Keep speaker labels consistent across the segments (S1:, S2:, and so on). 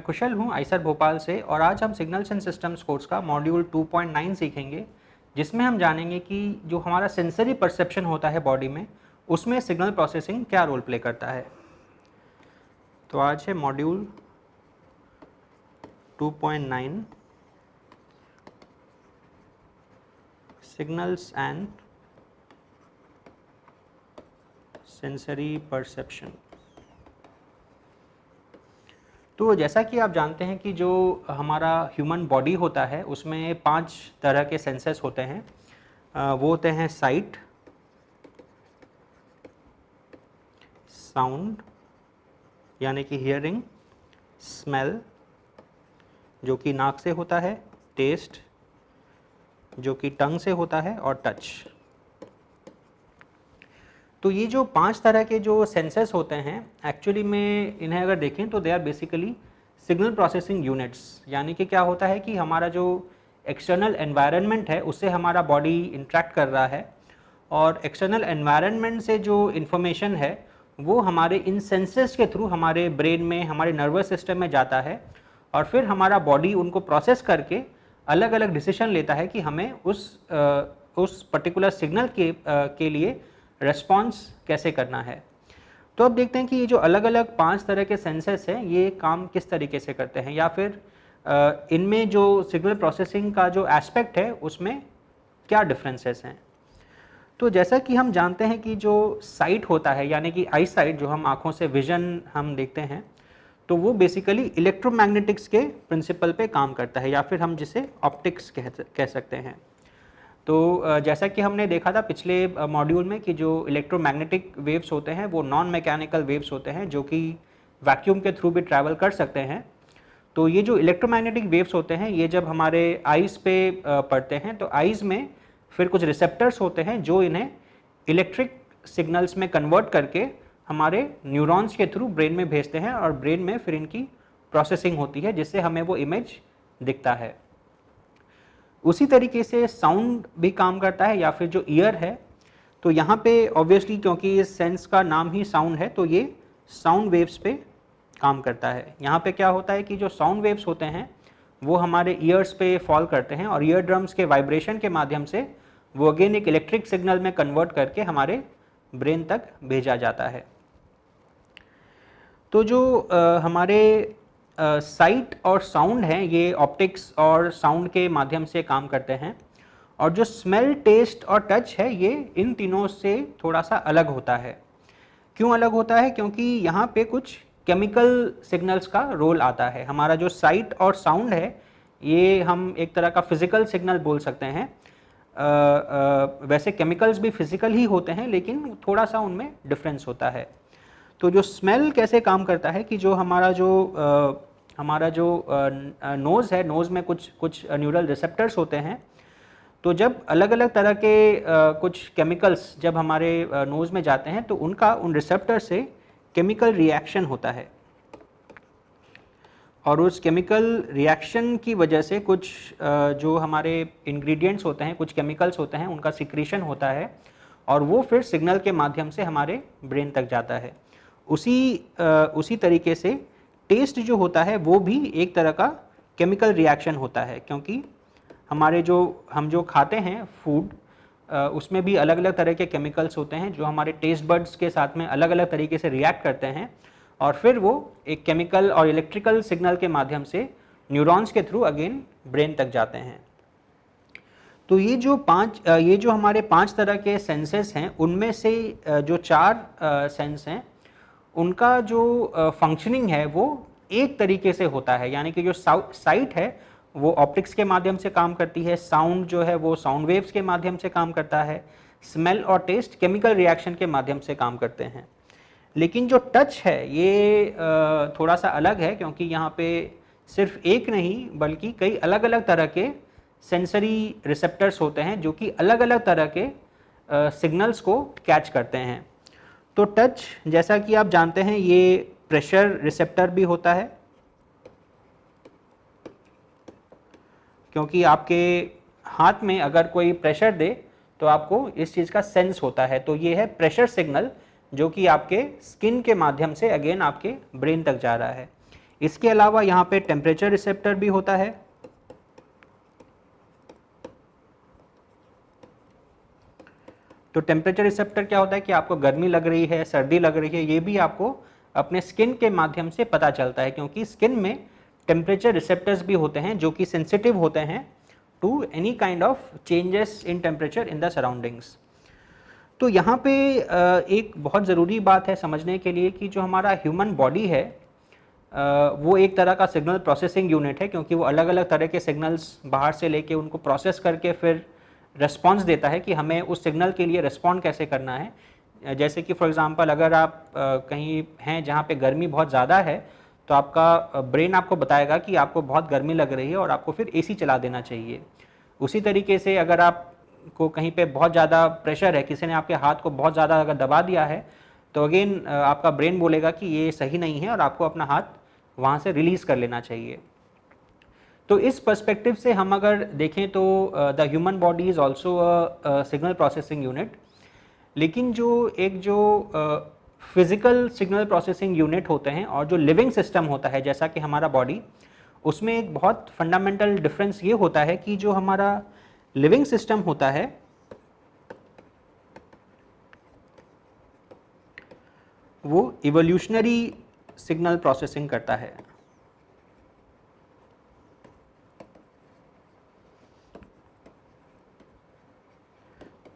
S1: कुशल हूँ आईसर भोपाल से और आज हम सिग्नल्स एंड सिस्टम्स कोर्स का मॉड्यूल 2.9 सीखेंगे, जिसमें हम जानेंगे कि जो हमारा सेंसरी परसेप्शन होता है बॉडी में, उसमें सिग्नल प्रोसेसिंग क्या रोल प्ले करता है। तो आज है module 2.9 signals and sensory perception. तो जैसा कि आप जानते हैं कि जो हमारा ह्यूमन बॉडी होता है उसमें 5 तरह के सेंसेस होते हैं। वो होते हैं साइट, साउंड यानी कि हियरिंग, स्मेल जो कि नाक से होता है, टेस्ट जो कि टंग से होता है और टच। तो ये जो 5 तरह के जो सेंसेस होते हैं, एक्चुअली में इन्हें अगर देखें तो they are basically signal processing units. यानी कि क्या होता है कि हमारा जो एक्सटर्नल एनवायरनमेंट है उससे हमारा बॉडी इंटरेक्ट कर रहा है और एक्सटर्नल एनवायरनमेंट से जो इन्फॉर्मेशन है वो हमारे इन सेंसेस के थ्रू हमारे ब्रेन में, हमारे नर्वस सिस्टम में जाता है और फिर हमारा बॉडी उनको प्रोसेस करके अलग अलग डिसीजन लेता है कि हमें उस पर्टिकुलर सिग्नल के लिए रेस्पॉन्स कैसे करना है। तो अब देखते हैं कि ये जो अलग अलग 5 तरह के सेंसेस हैं ये काम किस तरीके से करते हैं, या फिर इनमें जो सिग्नल प्रोसेसिंग का जो एस्पेक्ट है उसमें क्या डिफरेंसेस हैं। तो जैसा कि हम जानते हैं कि जो साइट होता है यानी कि आई साइट, जो हम आँखों से विजन हम देखते हैं, तो वो बेसिकली इलेक्ट्रोमैग्नेटिक्स के प्रिंसिपल पे काम करता है, या फिर हम जिसे ऑप्टिक्स कह सकते हैं। तो जैसा कि हमने देखा था पिछले मॉड्यूल में कि जो इलेक्ट्रोमैग्नेटिक वेव्स होते हैं वो नॉन मैकेनिकल वेव्स होते हैं जो कि वैक्यूम के थ्रू भी ट्रैवल कर सकते हैं। तो ये जो इलेक्ट्रोमैग्नेटिक वेव्स होते हैं ये जब हमारे आइज़ पे पड़ते हैं तो आइज़ में फिर कुछ रिसेप्टर्स होते हैं जो इन्हें इलेक्ट्रिक सिग्नल्स में कन्वर्ट करके हमारे न्यूरॉन्स के थ्रू ब्रेन में भेजते हैं और ब्रेन में फिर इनकी प्रोसेसिंग होती है जिससे हमें वो इमेज दिखता है। उसी तरीके से साउंड भी काम करता है, या फिर जो ईयर है, तो यहाँ पे ऑब्वियसली क्योंकि इस सेंस का नाम ही साउंड है तो ये साउंड वेव्स पे काम करता है। यहाँ पे क्या होता है कि जो साउंड वेव्स होते हैं वो हमारे ईयर्स पे फॉल करते हैं और ईयर ड्रम्स के वाइब्रेशन के माध्यम से वो अगेन एक इलेक्ट्रिक सिग्नल में कन्वर्ट करके हमारे ब्रेन तक भेजा जाता है। तो जो हमारे साइट और साउंड है ये ऑप्टिक्स और साउंड के माध्यम से काम करते हैं, और जो स्मेल, टेस्ट और टच है ये इन तीनों से थोड़ा सा अलग होता है। क्यों अलग होता है? क्योंकि यहाँ पे कुछ केमिकल सिग्नल्स का रोल आता है। हमारा जो साइट और साउंड है ये हम एक तरह का फिजिकल सिग्नल बोल सकते हैं। वैसे केमिकल्स भी फिजिकल ही होते हैं लेकिन थोड़ा सा उनमें डिफरेंस होता है। तो जो स्मेल कैसे काम करता है कि जो हमारा जो नोज़ है, नोज़ में कुछ न्यूरल रिसेप्टर्स होते हैं। तो जब अलग अलग तरह के कुछ केमिकल्स जब हमारे नोज़ में जाते हैं तो उनका उन रिसेप्टर से केमिकल रिएक्शन होता है, और उस केमिकल रिएक्शन की वजह से कुछ जो हमारे इंग्रेडिएंट्स होते हैं, कुछ केमिकल्स होते हैं, उनका सिक्रीशन होता है और वो फिर सिग्नल के माध्यम से हमारे ब्रेन तक जाता है। उसी तरीके से टेस्ट जो होता है वो भी एक तरह का केमिकल रिएक्शन होता है, क्योंकि हमारे हम जो खाते हैं फूड, उसमें भी अलग अलग तरह के केमिकल्स होते हैं जो हमारे टेस्ट बड्स के साथ में अलग अलग तरीके से रिएक्ट करते हैं और फिर वो एक केमिकल और इलेक्ट्रिकल सिग्नल के माध्यम से न्यूरॉन्स के थ्रू अगेन ब्रेन तक जाते हैं। तो ये जो हमारे 5 तरह के सेंसेस हैं उनमें से जो 4 सेंस हैं उनका जो फंक्शनिंग है वो एक तरीके से होता है। यानी कि जो साइट है वो ऑप्टिक्स के माध्यम से काम करती है, साउंड जो है वो साउंड वेव्स के माध्यम से काम करता है, स्मेल और टेस्ट केमिकल रिएक्शन के माध्यम से काम करते हैं। लेकिन जो टच है ये थोड़ा सा अलग है, क्योंकि यहाँ पे सिर्फ एक नहीं बल्कि कई अलग अलग तरह के सेंसरी रिसेप्टर्स होते हैं जो कि अलग अलग तरह के सिग्नल्स को कैच करते हैं। तो टच, जैसा कि आप जानते हैं, ये प्रेशर रिसेप्टर भी होता है, क्योंकि आपके हाथ में अगर कोई प्रेशर दे तो आपको इस चीज़ का सेंस होता है। तो ये है प्रेशर सिग्नल जो कि आपके स्किन के माध्यम से अगेन आपके ब्रेन तक जा रहा है। इसके अलावा यहाँ पे टेम्परेचर रिसेप्टर भी होता है। तो टेम्परेचर रिसेप्टर क्या होता है कि आपको गर्मी लग रही है, सर्दी लग रही है, ये भी आपको अपने स्किन के माध्यम से पता चलता है, क्योंकि स्किन में टेम्परेचर रिसेप्टर्स भी होते हैं जो कि सेंसिटिव होते हैं to any kind of changes in temperature in the surroundings. तो यहाँ पे एक बहुत ज़रूरी बात है समझने के लिए कि जो हमारा ह्यूमन बॉडी है वो एक तरह का सिग्नल प्रोसेसिंग यूनिट है, क्योंकि वो अलग अलग तरह के सिग्नल्स बाहर से लेके उनको प्रोसेस करके फिर रेस्पॉन्स देता है कि हमें उस सिग्नल के लिए रेस्पॉन्ड कैसे करना है। जैसे कि फॉर एग्जांपल अगर आप कहीं हैं जहाँ पे गर्मी बहुत ज़्यादा है तो आपका ब्रेन आपको बताएगा कि आपको बहुत गर्मी लग रही है और आपको फिर एसी चला देना चाहिए। उसी तरीके से अगर आपको कहीं पे बहुत ज़्यादा प्रेशर है, किसी ने आपके हाथ को बहुत ज़्यादा अगर दबा दिया है, तो अगेन आपका ब्रेन बोलेगा कि ये सही नहीं है और आपको अपना हाथ वहाँ से रिलीज़ कर लेना चाहिए। तो इस पर्सपेक्टिव से हम अगर देखें तो the human body is also a signal processing unit. लेकिन जो फिज़िकल सिग्नल प्रोसेसिंग यूनिट होते हैं और जो लिविंग सिस्टम होता है जैसा कि हमारा बॉडी, उसमें एक बहुत फंडामेंटल डिफरेंस ये होता है कि जो हमारा लिविंग सिस्टम होता है वो इवोल्यूशनरी सिग्नल प्रोसेसिंग करता है।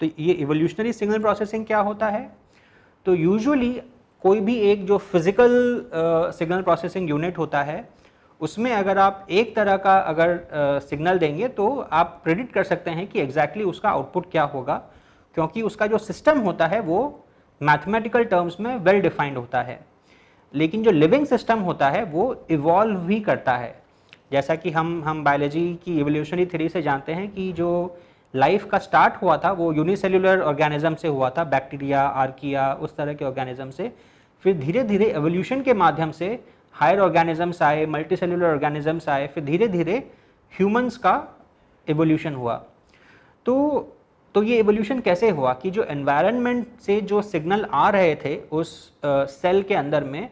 S1: तो ये इवोल्यूशनरी सिग्नल प्रोसेसिंग क्या होता है? तो यूजुअली कोई भी एक जो फिजिकल सिग्नल प्रोसेसिंग यूनिट होता है उसमें अगर आप एक तरह का अगर सिग्नल देंगे तो आप प्रेडिक्ट कर सकते हैं कि एग्जैक्टली उसका आउटपुट क्या होगा, क्योंकि उसका जो सिस्टम होता है वो मैथमेटिकल टर्म्स में वेल डिफाइंड होता है। लेकिन जो लिविंग सिस्टम होता है वो इवॉल्व भी करता है। जैसा कि हम बायोलॉजी की इवोल्यूशनरी थ्योरी से जानते हैं कि जो लाइफ का स्टार्ट हुआ था वो यूनिसेल्युलर ऑर्गेनिज्म से हुआ था, बैक्टीरिया, आर्किया, उस तरह के ऑर्गेनिज्म से। फिर धीरे धीरे एवोल्यूशन के माध्यम से हायर ऑर्गेनिजम्स आए, मल्टीसेल्युलर ऑर्गेनिजम्स आए, फिर धीरे धीरे ह्यूमंस का एवोल्यूशन हुआ। तो ये एवोल्यूशन कैसे हुआ कि जो एनवायरनमेंट से जो सिग्नल आ रहे थे उस सेल के अंदर में,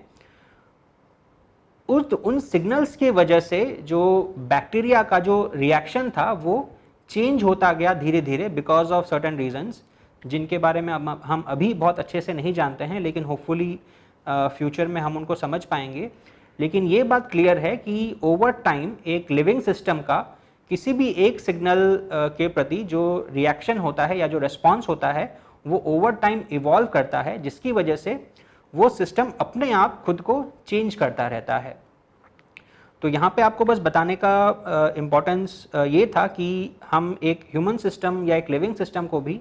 S1: उन सिग्नल्स की वजह से जो बैक्टीरिया का जो रिएक्शन था वो चेंज होता गया धीरे धीरे बिकॉज ऑफ सर्टेन रीजंस, जिनके बारे में हम अभी बहुत अच्छे से नहीं जानते हैं, लेकिन होपफुली फ्यूचर में हम उनको समझ पाएंगे। लेकिन ये बात क्लियर है कि ओवर टाइम एक लिविंग सिस्टम का किसी भी एक सिग्नल के प्रति जो रिएक्शन होता है या जो रेस्पॉन्स होता है वो ओवर टाइम इवॉल्व करता है, जिसकी वजह से वो सिस्टम अपने आप खुद को चेंज करता रहता है। तो यहाँ पे आपको बस बताने का इम्पोर्टेंस ये था कि हम एक ह्यूमन सिस्टम या एक लिविंग सिस्टम को भी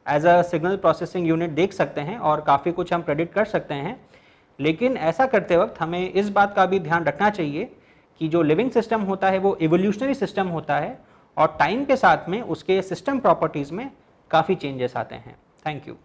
S1: as a signal processing unit देख सकते हैं और काफ़ी कुछ हम प्रेडिक्ट कर सकते हैं। लेकिन ऐसा करते वक्त हमें इस बात का भी ध्यान रखना चाहिए कि जो लिविंग सिस्टम होता है वो इवोल्यूशनरी सिस्टम होता है और टाइम के साथ में उसके सिस्टम प्रॉपर्टीज़ में काफ़ी चेंजेस आते हैं। Thank you.